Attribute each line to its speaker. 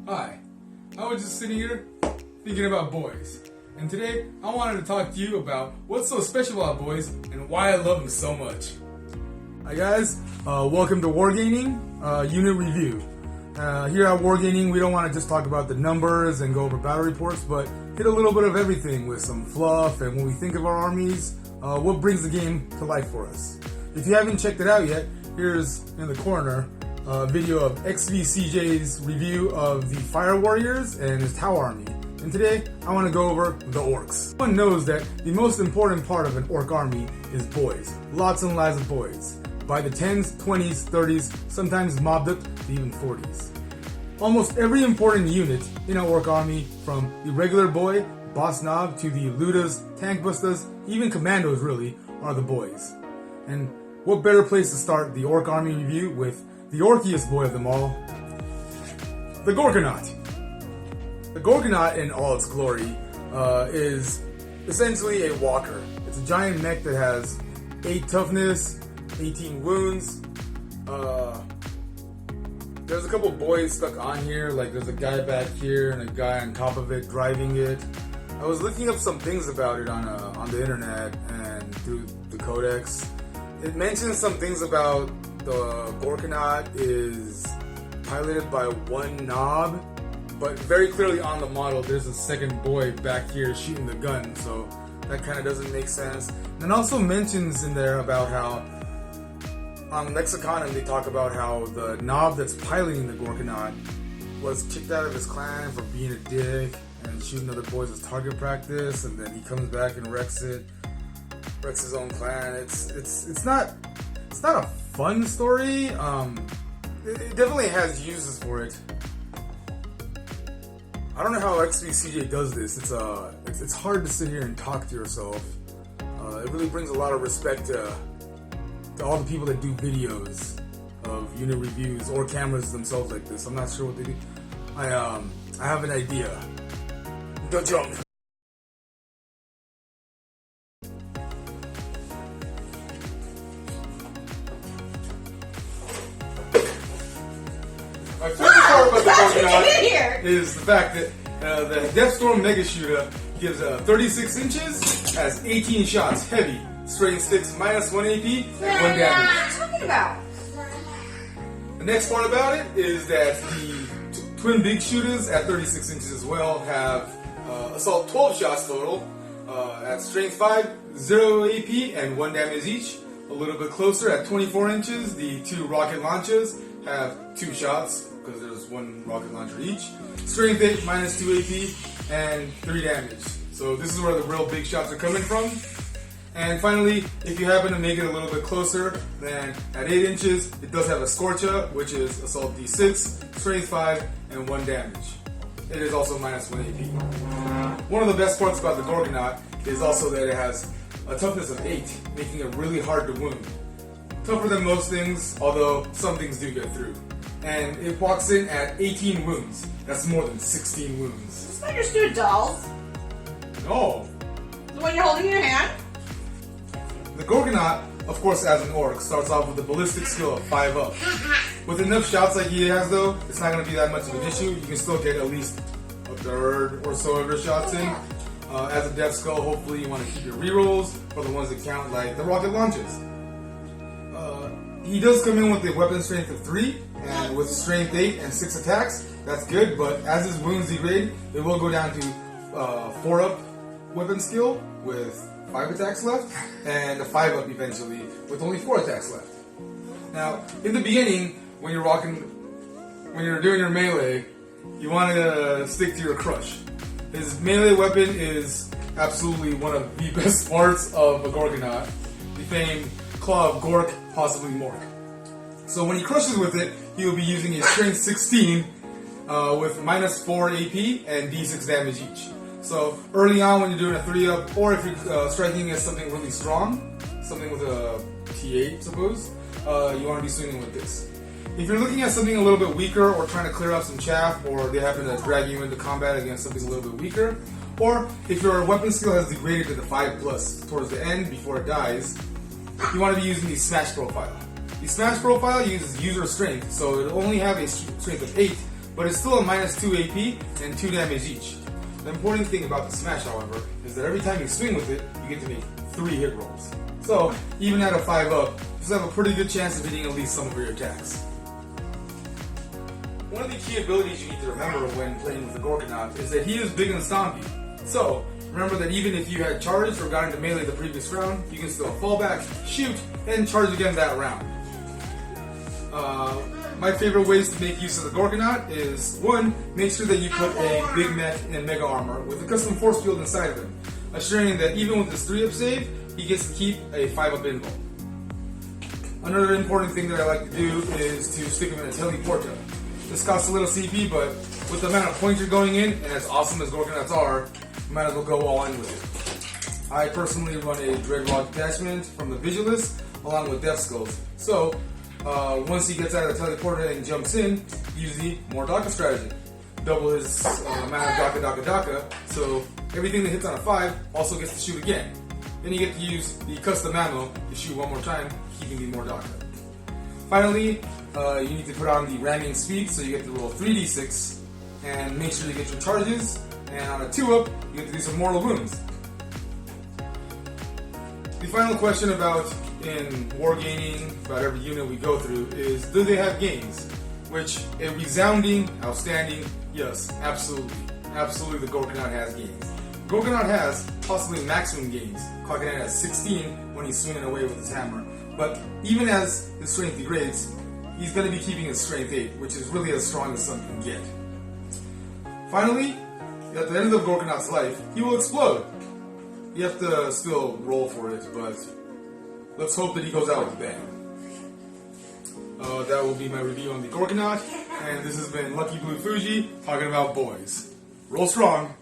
Speaker 1: Hi, I was just sitting here thinking about boys, and today I wanted to talk to you about what's so special about boys and why I love them so much. Hi guys, welcome to Wargaming Unit Review. Here at Wargaming, we don't want to just talk about the numbers and go over battle reports, but hit a little bit of everything with some fluff, and when we think of our armies, what brings the game to life for us. If you haven't checked it out yet, here's in the corner a video of XVCJ's review of the Fire Warriors and his Tau army. And today, I want to go over the Orks. Everyone knows that the most important part of an Ork army is boys. Lots and lots of boys. By the 10s, 20s, 30s, sometimes mobbed up to even 40s. Almost every important unit in an Ork army, from the regular boy, Boss Nob, to the Ludas, Tank Bustas, even Commandos really, are the boys. And what better place to start the Ork army review with the Orkiest boy of them all, the Gorkanaut. The Gorkanaut in all its glory is essentially a walker. It's a giant mech that has 8 toughness, 18 wounds. There's a couple boys stuck on here, like there's a guy back here and a guy on top of it driving it. I was looking up some things about it on the internet and through the codex. It mentions some things about the Gorkanaut is piloted by one knob, but very clearly on the model there's a second boy back here shooting the gun, so that kind of doesn't make sense. And it also mentions in there about how on Lexiconum they talk about how the knob that's piloting the Gorkanaut was kicked out of his clan for being a dick and shooting other boys as target practice, and then he comes back and wrecks his own clan. It's not a fun story. It definitely has uses for it. I don't know how XVCJ does this. It's hard to sit here and talk to yourself. It really brings a lot of respect to all the people that do videos of unit reviews or cameras themselves like this. I'm not sure what they do. I have an idea. Go jump. My favorite part about the Gorkanaut is the fact that the Deathstorm Mega Shooter gives 36 inches, has 18 shots, heavy, straight and sticks, minus 1 AP, and 1 damage.
Speaker 2: What are you talking about?
Speaker 1: The next part about it is that the twin big shooters at 36 inches as well have assault 12 shots total, at strength 5, 0 AP, and 1 damage each. A little bit closer at 24 inches, the 2 rocket launchers have 2 shots, because there's 1 rocket launcher each. Strength 8, minus 2 AP, and 3 damage. So this is where the real big shots are coming from. And finally, if you happen to make it a little bit closer, then at 8 inches, it does have a Scorcha, which is assault D6, strength 5, and 1 damage. It is also minus 1 AP. One of the best parts about the Gorkanaut is also that it has a toughness of 8, making it really hard to wound. Tougher than most things, although some things do get through. And it walks in at 18 wounds. That's more than 16 wounds.
Speaker 2: Is that your stupid dolls?
Speaker 1: No.
Speaker 2: The one you're holding in your hand?
Speaker 1: The Gorkanaut, of course, as an orc, starts off with a ballistic skill of 5 up. With enough shots like he has, though, it's not going to be that much of an issue. You can still get at least a third or so of your shots in. As a Death Skull, hopefully you want to keep your rerolls for the ones that count, like the rocket launches. He does come in with a weapon strength of 3, and with strength 8 and 6 attacks. That's good, but as his wounds degrade, it will go down to 4 up weapon skill with 5 attacks left, and a 5 up eventually with only 4 attacks left. Now, in the beginning, when you're doing your melee, you want to stick to your crush. His melee weapon is absolutely one of the best parts of a Gorkanaut, the famed Claw of Gork, possibly Mork. So when he crushes with it, he will be using a strength 16 with minus 4 AP and D6 damage each. So early on when you're doing a 3-up, or if you're striking as something really strong, something with a T8 suppose, you want to be swinging with this. If you're looking at something a little bit weaker, or trying to clear up some chaff, or they happen to drag you into combat against something a little bit weaker, or if your weapon skill has degraded to the 5+ towards the end before it dies, you want to be using the Smash profile. The Smash profile uses user strength, so it'll only have a strength of 8, but it's still a -2 AP and 2 damage each. The important thing about the smash, however, is that every time you swing with it, you get to make 3 hit rolls. So, even at a 5-up, you still have a pretty good chance of hitting at least some of your attacks. One of the key abilities you need to remember when playing with the Gorgonaut is that he is big and stompy. So, remember that even if you had charged or got into melee the previous round, you can still fall back, shoot, and charge again that round. My favorite ways to make use of the Gorgonaut is, 1, make sure that you put a big mech in mega armor with a custom force field inside of him, assuring that even with his 3-up save, he gets to keep a 5-up invul. Another important thing that I like to do is to stick him in a teleporter. This costs a little CP, but with the amount of points you're going in, and as awesome as Gorgonauts are, you might as well go all in with it. I personally run a Dreadrod detachment from the Vigilist, along with Death Skulls. So, once he gets out of the teleporter and jumps in, use the more Daka strategy. Double his amount of Daka, so everything that hits on a 5 also gets to shoot again. Then you get to use the custom ammo to shoot one more time, keeping the more Daka. Finally, you need to put on the ramming speed, so you get to roll 3d6, and make sure you get your charges, and on a 2-up, you get to do some mortal wounds. The final question about in wargaming, about every unit we go through, is do they have gains? Which, a resounding, outstanding, yes, absolutely. Absolutely the Gorgonaut has gains. Gorgonaut has possibly maximum gains, clocking in at 16 when he's swinging away with his hammer. But even as his strength degrades, he's going to be keeping his strength 8, which is really as strong as some can get. Finally, at the end of Gorgonaut's life, he will explode. You have to still roll for it, but let's hope that he goes out with a bang. That will be my review on the Gorgonaut, and this has been Lucky Blue Fuji talking about boys. Roll strong!